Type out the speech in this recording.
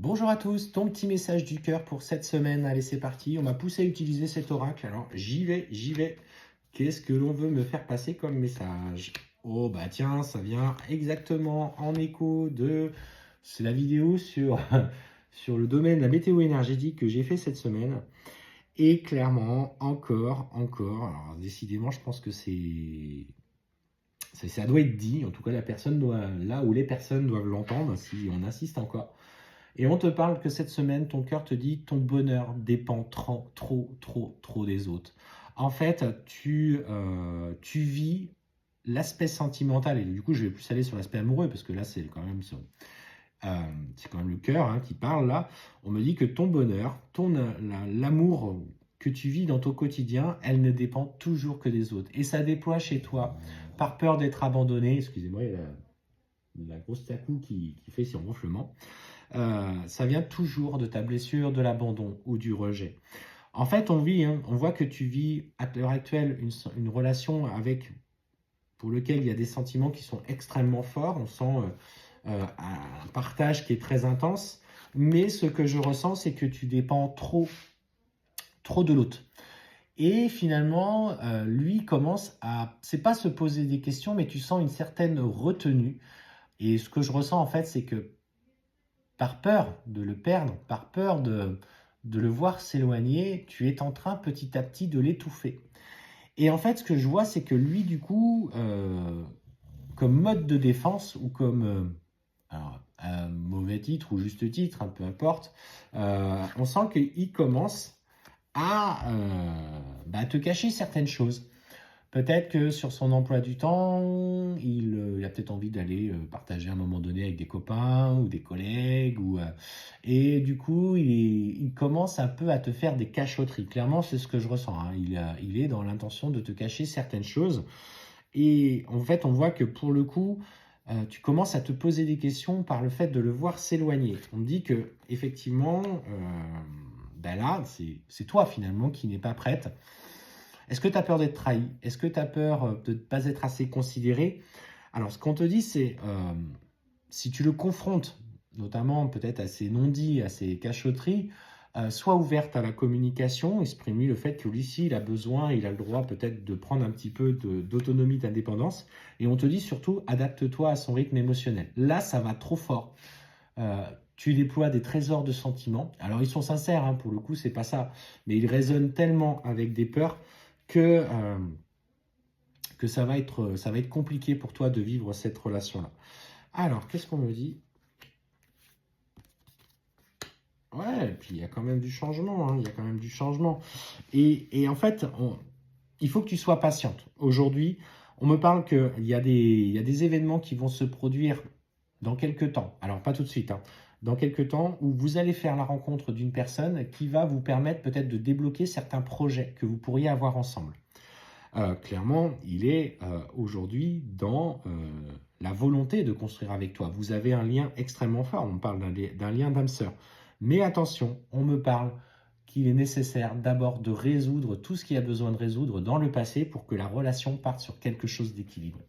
Bonjour à tous, ton petit message du cœur pour cette semaine. Allez, c'est parti. On m'a poussé à utiliser cet oracle. Alors, j'y vais. Qu'est-ce que l'on veut me faire passer comme message? Oh, bah tiens, ça vient exactement en écho de... C'est la vidéo sur, sur le domaine de la météo énergétique que j'ai fait cette semaine. Et clairement, encore. Alors, décidément, je pense que ça doit être dit. En tout cas, la personne doit, là où les personnes doivent l'entendre, si on insiste encore. Et on te parle que cette semaine, ton cœur te dit ton bonheur dépend trop des autres. En fait, tu vis l'aspect sentimental, et du coup, je vais plus aller sur l'aspect amoureux, parce que là, c'est quand même le cœur hein, qui parle là. On me dit que ton bonheur, l'amour que tu vis dans ton quotidien, elle ne dépend toujours que des autres. Et ça déploie chez toi par peur d'être abandonné. Excusez-moi, il y a la grosse tacou qui fait son ronflement. Ça vient toujours de ta blessure, de l'abandon ou du rejet. En fait, on voit que tu vis à l'heure actuelle une relation pour lequel il y a des sentiments qui sont extrêmement forts. On sent un partage qui est très intense. Mais ce que je ressens, c'est que tu dépends trop de l'autre. Et finalement, lui commence c'est pas se poser des questions, mais tu sens une certaine retenue. Et ce que je ressens en fait, c'est que par peur de le perdre, par peur de le voir s'éloigner, tu es en train petit à petit de l'étouffer. Et en fait, ce que je vois, c'est que lui, du coup, comme mode de défense ou comme alors, un mauvais titre ou juste titre, hein, peu importe, on sent qu'il commence à te cacher certaines choses. Peut-être que sur son emploi du temps, il a peut-être envie d'aller partager un moment donné avec des copains ou des collègues. Et du coup, il commence un peu à te faire des cachotteries. Clairement, c'est ce que je ressens, hein. Il est dans l'intention de te cacher certaines choses. Et en fait, on voit que pour le coup, tu commences à te poser des questions par le fait de le voir s'éloigner. On me dit que effectivement, ben là, c'est toi finalement qui n'es pas prête. Est-ce que tu as peur d'être trahi? Est-ce que tu as peur de ne pas être assez considéré? Alors, ce qu'on te dit, c'est si tu le confrontes, notamment peut-être à ses non-dits, à ses cachotteries, sois ouverte à la communication, exprime-lui le fait que lui, si, il a besoin, il a le droit peut-être de prendre un petit peu d'autonomie, d'indépendance. Et on te dit surtout, adapte-toi à son rythme émotionnel. Là, ça va trop fort. Tu déploies des trésors de sentiments. Alors, ils sont sincères, hein, pour le coup, c'est pas ça. Mais ils résonnent tellement avec des peurs que ça va être compliqué pour toi de vivre cette relation-là. Alors, qu'est-ce qu'on me dit? Ouais, et puis il y a quand même du changement, hein, il y a quand même du changement. Et en fait, il faut que tu sois patiente. Aujourd'hui, on me parle qu'il il y a des événements qui vont se produire dans quelques temps. Alors, pas tout de suite, hein. Dans quelques temps, où vous allez faire la rencontre d'une personne qui va vous permettre peut-être de débloquer certains projets que vous pourriez avoir ensemble. Clairement, il est aujourd'hui dans la volonté de construire avec toi. Vous avez un lien extrêmement fort. On parle d'un lien d'âme sœur. Mais attention, on me parle qu'il est nécessaire d'abord de résoudre tout ce qu'il y a besoin de résoudre dans le passé pour que la relation parte sur quelque chose d'équilibré.